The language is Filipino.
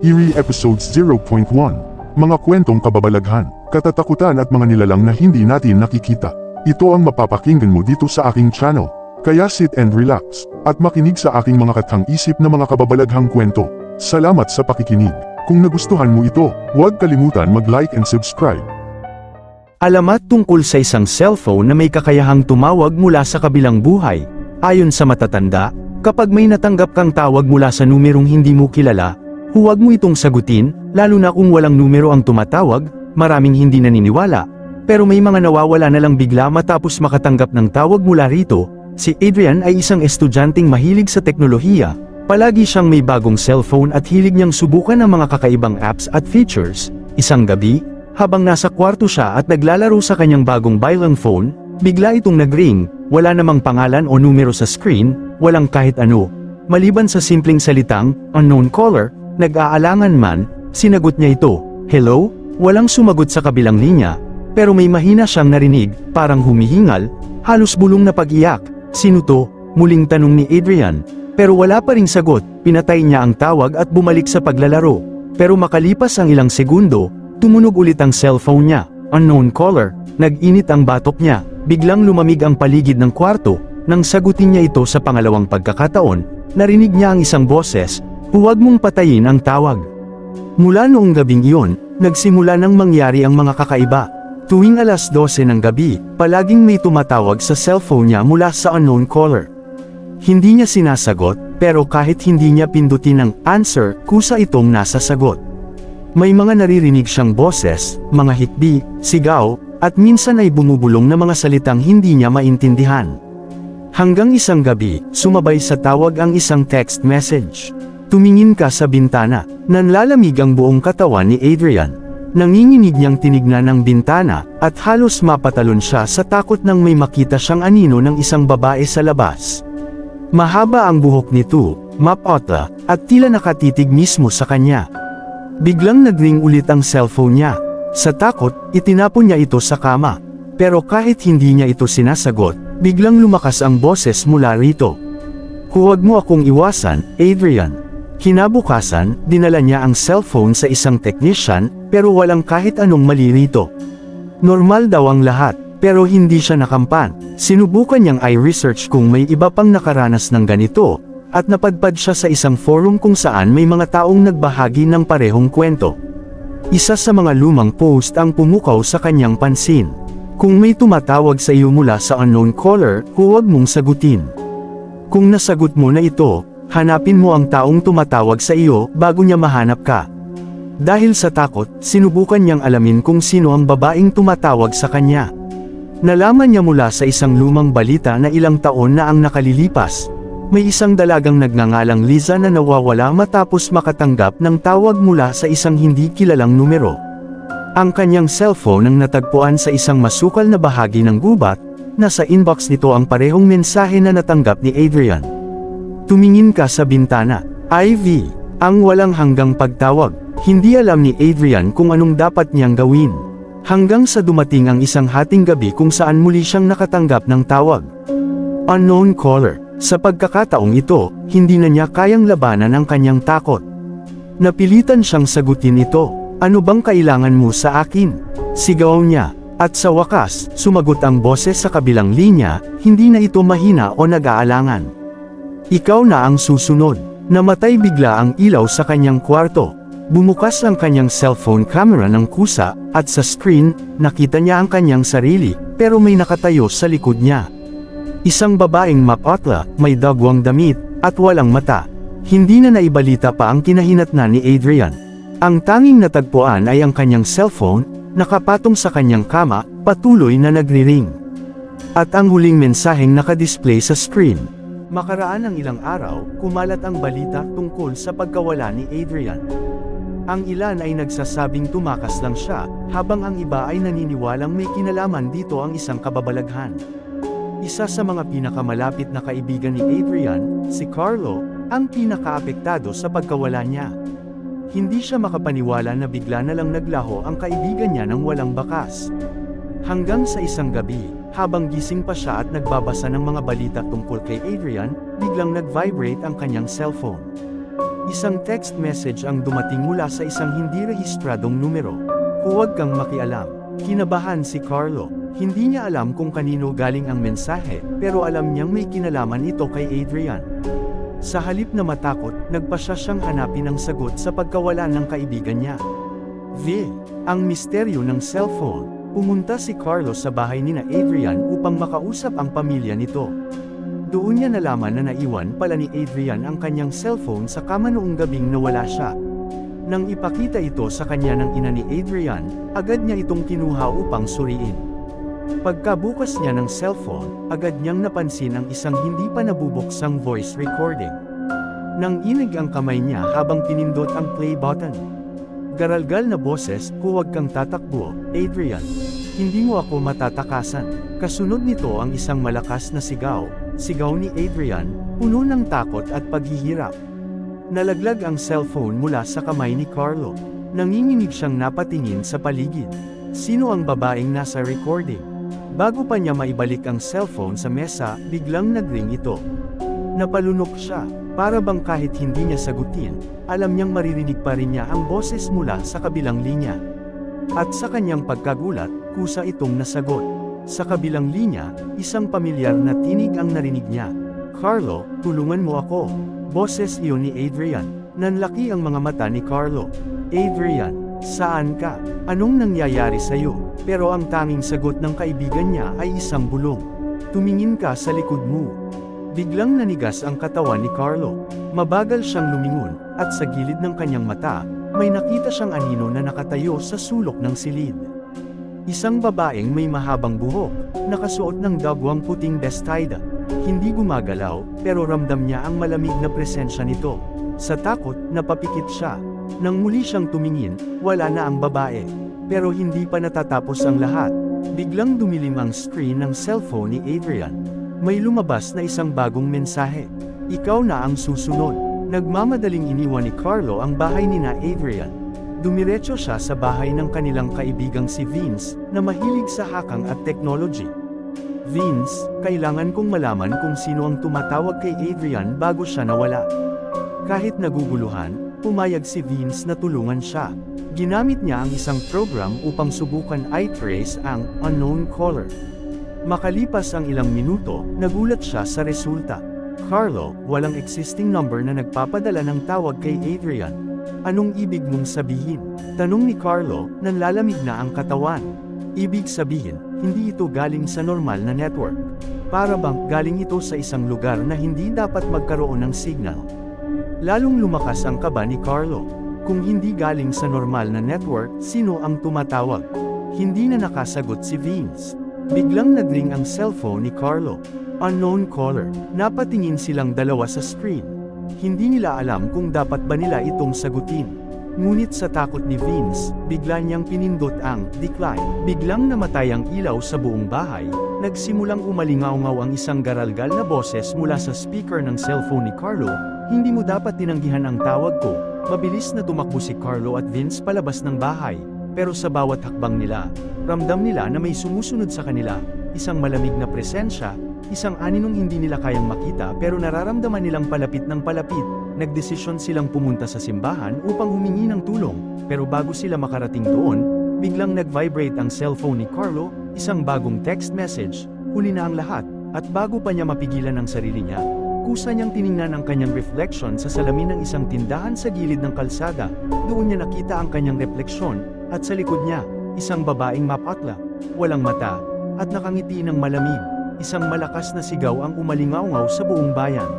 Eerie Episodes 0.1. Mga kwentong kababalaghan, katatakutan at mga nilalang na hindi natin nakikita. Ito ang mapapakinggan mo dito sa aking channel. Kaya sit and relax, at makinig sa aking mga kathang-isip na mga kababalaghang kwento. Salamat sa pakikinig. Kung nagustuhan mo ito, huwag kalimutan mag-like and subscribe. Alamat tungkol sa isang cellphone na may kakayahang tumawag mula sa kabilang buhay. Ayon sa matatanda, kapag may natanggap kang tawag mula sa numerong hindi mo kilala, huwag mo itong sagutin, lalo na kung walang numero ang tumatawag. Maraming hindi naniniwala, pero may mga nawawala na lang bigla matapos makatanggap ng tawag mula rito. Si Adrian ay isang estudyanteng mahilig sa teknolohiya. Palagi siyang may bagong cellphone at hilig niyang subukan ang mga kakaibang apps at features. Isang gabi, habang nasa kwarto siya at naglalaro sa kanyang bagong bylang phone, bigla itong nag-ring. Wala namang pangalan o numero sa screen, walang kahit ano. Maliban sa simpleng salitang, unknown caller, nag-aalangan man, sinagot niya ito, hello? Walang sumagot sa kabilang linya, pero may mahina siyang narinig, parang humihingal, halos bulong na pag-iyak. Sino to? Muling tanong ni Adrian. Pero wala pa ring sagot, pinatay niya ang tawag at bumalik sa paglalaro. Pero makalipas ang ilang segundo, tumunog ulit ang cellphone niya, unknown caller, nag-init ang batok niya, biglang lumamig ang paligid ng kwarto. Nang sagutin niya ito sa pangalawang pagkakataon, narinig niya ang isang boses, huwag mong patayin ang tawag. Mula noong gabing iyon, nagsimula nang mangyari ang mga kakaiba. Tuwing alas 12 ng gabi, palaging may tumatawag sa cellphone niya mula sa unknown caller. Hindi niya sinasagot, pero kahit hindi niya pindutin ang answer, kusa itong nasa sagot. May mga naririnig siyang boses, mga hikbi, sigaw, at minsan ay bumubulong na mga salitang hindi niya maintindihan. Hanggang isang gabi, sumabay sa tawag ang isang text message. Tumingin ka sa bintana, nanlalamig ang buong katawan ni Adrian. Nanginginig niyang tinignan ang bintana, at halos mapatalon siya sa takot nang may makita siyang anino ng isang babae sa labas. Mahaba ang buhok nito, mapotla, at tila nakatitig mismo sa kanya. Biglang nagring ulit ang cellphone niya. Sa takot, itinapon niya ito sa kama. Pero kahit hindi niya ito sinasagot, biglang lumakas ang boses mula rito. Huwag mo akong iwasan, Adrian. Kinabukasan, dinala niya ang cellphone sa isang technician, pero walang kahit anong mali rito. Normal daw ang lahat, pero hindi siya nakampan. Sinubukan niyang i-research kung may iba pang nakaranas ng ganito, at napadpad siya sa isang forum kung saan may mga taong nagbahagi ng parehong kwento. Isa sa mga lumang post ang pumukaw sa kanyang pansin. Kung may tumatawag sa iyo mula sa unknown caller, huwag mong sagutin. Kung nasagot mo na ito, hanapin mo ang taong tumatawag sa iyo bago niya mahanap ka. Dahil sa takot, sinubukan niyang alamin kung sino ang babaeng tumatawag sa kanya. Nalaman niya mula sa isang lumang balita na ilang taon na ang nakalilipas. May isang dalagang nagngangalang Liza na nawawala matapos makatanggap ng tawag mula sa isang hindi kilalang numero. Ang kanyang cellphone ang natagpuan sa isang masukal na bahagi ng gubat. Nasa inbox nito ang parehong mensahe na natanggap ni Adrian. Tumingin ka sa bintana. IV. Ang walang hanggang pagtawag. Hindi alam ni Adrian kung anong dapat niyang gawin. Hanggang sa dumating ang isang hating gabi kung saan muli siyang nakatanggap ng tawag. Unknown caller. Sa pagkakataong ito, hindi na niya kayang labanan ang kanyang takot. Napilitan siyang sagutin ito. Ano bang kailangan mo sa akin? Sigaw niya. At sa wakas, sumagot ang boses sa kabilang linya, hindi na ito mahina o nag-aalangan. Ikaw na ang susunod. Namatay bigla ang ilaw sa kanyang kwarto. Bumukas ang kanyang cellphone camera ng kusa, at sa screen, nakita niya ang kanyang sarili, pero may nakatayo sa likod niya. Isang babaeng mapotla, may dagwang damit, at walang mata. Hindi na naibalita pa ang kinahinatnan ni Adrian. Ang tanging natagpuan ay ang kanyang cellphone, nakapatong sa kanyang kama, patuloy na nagri-ring. At ang huling mensaheng nakadisplay sa screen. Makaraan ng ilang araw, kumalat ang balita tungkol sa pagkawala ni Adrian. Ang ilan ay nagsasabing tumakas lang siya, habang ang iba ay naniniwalang may kinalaman dito ang isang kababalaghan. Isa sa mga pinakamalapit na kaibigan ni Adrian, si Carlo, ang pinakaapektado sa pagkawala niya. Hindi siya makapaniwala na bigla na lang naglaho ang kaibigan niya ng walang bakas. Hanggang sa isang gabi, habang gising pa siya at nagbabasa ng mga balita tungkol kay Adrian, biglang nag-vibrate ang kanyang cellphone. Isang text message ang dumating mula sa isang hindi rehistradong numero. Huwag kang makialam. Kinabahan si Carlo. Hindi niya alam kung kanino galing ang mensahe, pero alam niyang may kinalaman ito kay Adrian. Sa halip na matakot, nagpasya siyang hanapin ang sagot sa pagkawala ng kaibigan niya. Ang misteryo ng cellphone. Pumunta si Carlo sa bahay ni Adrian upang makausap ang pamilya nito. Doon niya nalaman na naiwan pala ni Adrian ang kanyang cellphone sa kama noong gabing nawala siya. Nang ipakita ito sa kanya ng ina ni Adrian, agad niya itong kinuha upang suriin. Pagkabukas niya ng cellphone, agad niyang napansin ang isang hindi pa nabubuksang voice recording. Nang inig ang kamay niya habang pinindot ang play button. Garalgal na boses, huwag kang tatakbo, Adrian. Hindi mo ako matatakasan. Kasunod nito ang isang malakas na sigaw ni Adrian, puno ng takot at paghihirap. Nalaglag ang cellphone mula sa kamay ni Carlo. Nanginginig siyang napatingin sa paligid. Sino ang babaeng nasa recording? Bago pa niya maibalik ang cellphone sa mesa, biglang nagring ito. Napalunok siya, para bang kahit hindi niya sagutin, alam niyang maririnig pa rin niya ang boses mula sa kabilang linya. At sa kanyang pagkagulat, kusa itong nasagot. Sa kabilang linya, isang pamilyar na tinig ang narinig niya. Carlo, tulungan mo ako. Boses iyon ni Adrian. Nanlaki ang mga mata ni Carlo. Adrian, saan ka? Anong nangyayari sa'yo? Pero ang tanging sagot ng kaibigan niya ay isang bulong. Tumingin ka sa likod mo. Biglang nanigas ang katawan ni Carlo. Mabagal siyang lumingon, at sa gilid ng kanyang mata, may nakita siyang anino na nakatayo sa sulok ng silid. Isang babaeng may mahabang buhok, nakasuot ng dagwang puting bestida. Hindi gumagalaw, pero ramdam niya ang malamig na presensya nito. Sa takot, napapikit siya. Nang muli siyang tumingin, wala na ang babae. Pero hindi pa natatapos ang lahat. Biglang dumilim ang screen ng cellphone ni Adrian. May lumabas na isang bagong mensahe. Ikaw na ang susunod. Nagmamadaling iniwan ni Carlo ang bahay ni Adrian. Dumiretso siya sa bahay ng kanilang kaibigang si Vince, na mahilig sa hakang at technology. Vince, kailangan kong malaman kung sino ang tumatawag kay Adrian bago siya nawala. Kahit naguguluhan, pumayag si Vince na tulungan siya. Ginamit niya ang isang program upang subukan i-trace ang unknown caller. Makalipas ang ilang minuto, nagulat siya sa resulta. Carlo, walang existing number na nagpapadala ng tawag kay Adrian. Anong ibig mong sabihin? Tanong ni Carlo, nanlalamig na ang katawan. Ibig sabihin, hindi ito galing sa normal na network. Para bang galing ito sa isang lugar na hindi dapat magkaroon ng signal. Lalong lumakas ang kaba ni Carlo. Kung hindi galing sa normal na network, sino ang tumatawag? Hindi na nakasagot si Vince. Biglang nagring ang cellphone ni Carlo. Unknown caller. Napatingin silang dalawa sa screen. Hindi nila alam kung dapat ba nila itong sagutin. Ngunit sa takot ni Vince, bigla niyang pinindot ang decline. Biglang namatay ang ilaw sa buong bahay. Nagsimulang umalingaw-ngaw ang isang garalgal na boses mula sa speaker ng cellphone ni Carlo. Hindi mo dapat tinanggihan ang tawag ko. Mabilis na tumakbo si Carlo at Vince palabas ng bahay. Pero sa bawat hakbang nila, ramdam nila na may sumusunod sa kanila, isang malamig na presensya, isang aninong hindi nila kayang makita pero nararamdaman nilang palapit ng palapit. Nagdesisyon silang pumunta sa simbahan upang humingi ng tulong, pero bago sila makarating doon, biglang nag-vibrate ang cellphone ni Carlo, isang bagong text message. Huli na ang lahat, at bago pa niya mapigilan ang sarili niya, kusa niyang tiningnan ang kanyang reflection sa salamin ng isang tindahan sa gilid ng kalsada. Doon niya nakita ang kanyang refleksyon, at sa likod niya, isang babaeng mapatla, walang mata, at nakangiti ng malamig. Isang malakas na sigaw ang umalingaw-ngaw sa buong bayan.